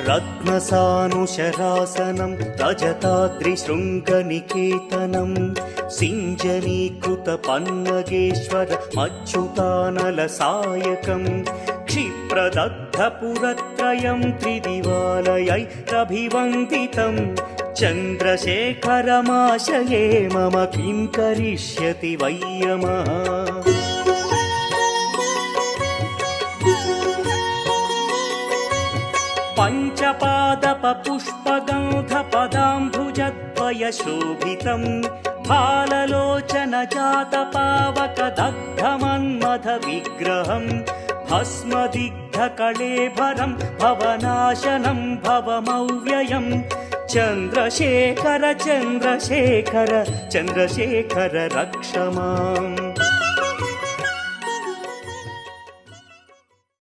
रत्नसानुशरासनं रजताद्रिशृङ्गनिकेतनं सिञ्जनीकृतपन्नगेश्वर मच्युतानलसायकं क्षिप्रदग्धपुरत्रयं त्रिदिवालयैरभिवन्दितं चन्द्रशेखरमाशये मम किं करिष्यति वै यमः। पञ्चपादपपुष्पगन्धपदाम्बुजद्वयशोभितं फाललोचनजातपावकदग्धमन्मथविग्रहं भस्मदिग्धकळेभरं भवनाशनं भवमव्ययं चन्द्रशेखर चन्द्रशेखर चन्द्रशेखर रक्ष माम्।